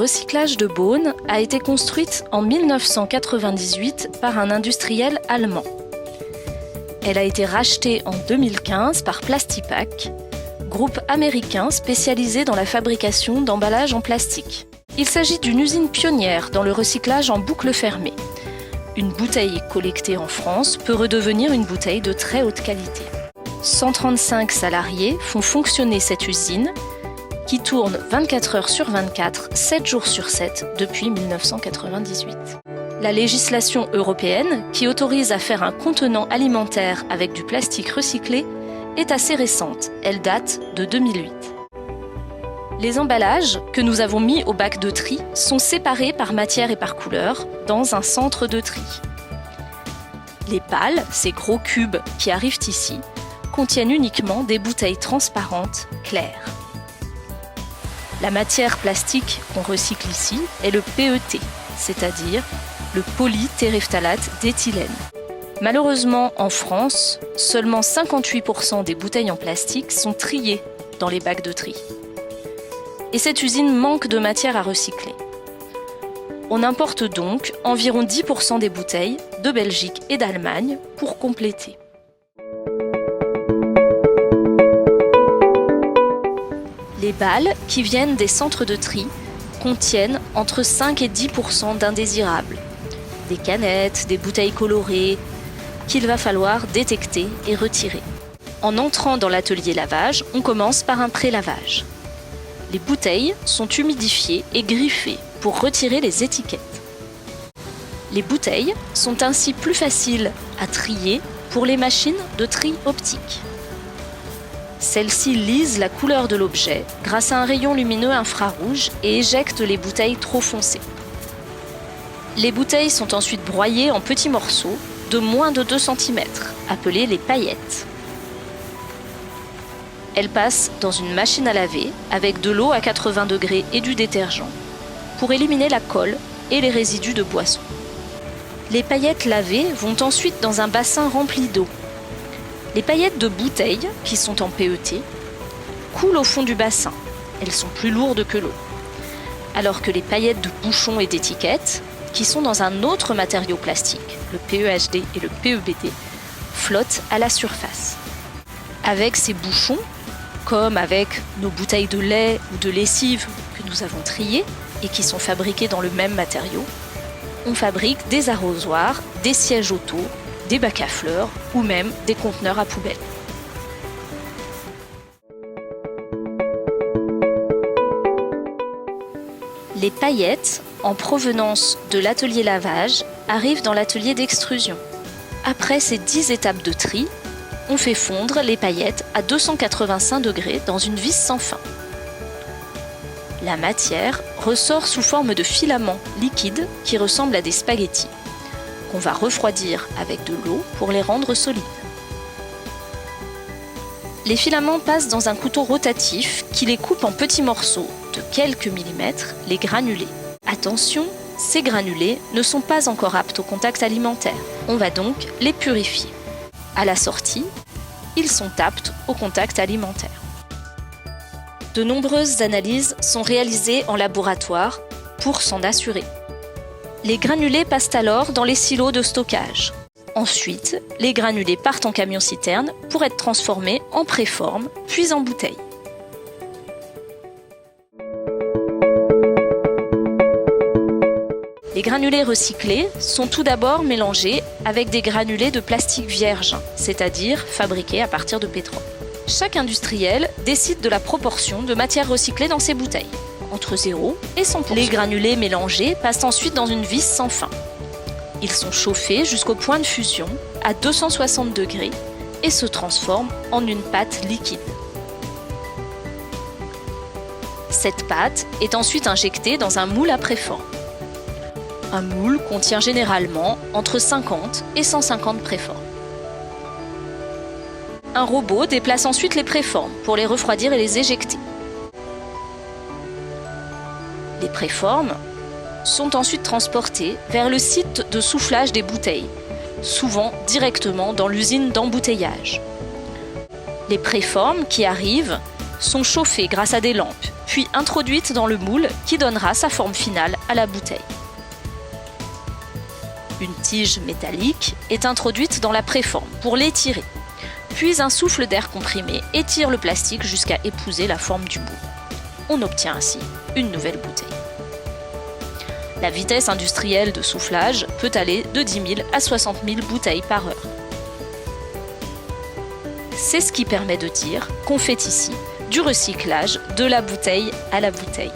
recyclage de Beaune a été construite en 1998 par un industriel allemand. Elle a été rachetée en 2015 par Plastipack, groupe américain spécialisé dans la fabrication d'emballages en plastique. Il s'agit d'une usine pionnière dans le recyclage en boucle fermée. Une bouteille collectée en France peut redevenir une bouteille de très haute qualité. 135 salariés font fonctionner cette usine qui tourne 24 heures sur 24, 7 jours sur 7 depuis 1998. La législation européenne, qui autorise à faire un contenant alimentaire avec du plastique recyclé, est assez récente. Elle date de 2008. Les emballages que nous avons mis au bac de tri sont séparés par matière et par couleur dans un centre de tri. Les pales, ces gros cubes qui arrivent ici, contiennent uniquement des bouteilles transparentes claires. La matière plastique qu'on recycle ici est le PET, c'est-à-dire le polytéréphtalate d'éthylène. Malheureusement, en France, seulement 58% des bouteilles en plastique sont triées dans les bacs de tri. Et cette usine manque de matière à recycler. On importe donc environ 10% des bouteilles de Belgique et d'Allemagne pour compléter. Les balles qui viennent des centres de tri contiennent entre 5 et 10% d'indésirables, des canettes, des bouteilles colorées, qu'il va falloir détecter et retirer. En entrant dans l'atelier lavage, on commence par un pré-lavage. Les bouteilles sont humidifiées et griffées pour retirer les étiquettes. Les bouteilles sont ainsi plus faciles à trier pour les machines de tri optique. Celles-ci lisent la couleur de l'objet grâce à un rayon lumineux infrarouge et éjectent les bouteilles trop foncées. Les bouteilles sont ensuite broyées en petits morceaux de moins de 2 cm, appelés les paillettes. Elles passent dans une machine à laver avec de l'eau à 80 degrés et du détergent pour éliminer la colle et les résidus de boisson. Les paillettes lavées vont ensuite dans un bassin rempli d'eau. Les paillettes de bouteilles, qui sont en PET, coulent au fond du bassin. Elles sont plus lourdes que l'eau. Alors que les paillettes de bouchons et d'étiquettes, qui sont dans un autre matériau plastique, le PEHD et le PEBD, flottent à la surface. Avec ces bouchons, comme avec nos bouteilles de lait ou de lessive que nous avons triées et qui sont fabriquées dans le même matériau, on fabrique des arrosoirs, des sièges auto, des bacs à fleurs ou même des conteneurs à poubelles. Les paillettes, en provenance de l'atelier lavage, arrivent dans l'atelier d'extrusion. Après ces 10 étapes de tri, on fait fondre les paillettes à 285 degrés dans une vis sans fin. La matière ressort sous forme de filaments liquides qui ressemblent à des spaghettis, qu'on va refroidir avec de l'eau pour les rendre solides. Les filaments passent dans un couteau rotatif qui les coupe en petits morceaux de quelques millimètres, les granulés. Attention, ces granulés ne sont pas encore aptes au contact alimentaire. On va donc les purifier. À la sortie, ils sont aptes au contact alimentaire. De nombreuses analyses sont réalisées en laboratoire pour s'en assurer. Les granulés passent alors dans les silos de stockage. Ensuite, les granulés partent en camion-citerne pour être transformés en préforme, puis en bouteille. Les granulés recyclés sont tout d'abord mélangés avec des granulés de plastique vierge, c'est-à-dire fabriqués à partir de pétrole. Chaque industriel décide de la proportion de matière recyclée dans ses bouteilles, entre 0 et 100%. Les granulés mélangés passent ensuite dans une vis sans fin. Ils sont chauffés jusqu'au point de fusion à 260 degrés et se transforment en une pâte liquide. Cette pâte est ensuite injectée dans un moule à préforme. Un moule contient généralement entre 50 et 150 préformes. Un robot déplace ensuite les préformes pour les refroidir et les éjecter. Les préformes sont ensuite transportées vers le site de soufflage des bouteilles, souvent directement dans l'usine d'embouteillage. Les préformes qui arrivent sont chauffées grâce à des lampes puis introduite dans le moule qui donnera sa forme finale à la bouteille. Une tige métallique est introduite dans la préforme pour l'étirer, puis un souffle d'air comprimé étire le plastique jusqu'à épouser la forme du moule. On obtient ainsi une nouvelle bouteille. La vitesse industrielle de soufflage peut aller de 10 000 à 60 000 bouteilles par heure. C'est ce qui permet de dire qu'on fait ici du recyclage de la bouteille à la bouteille.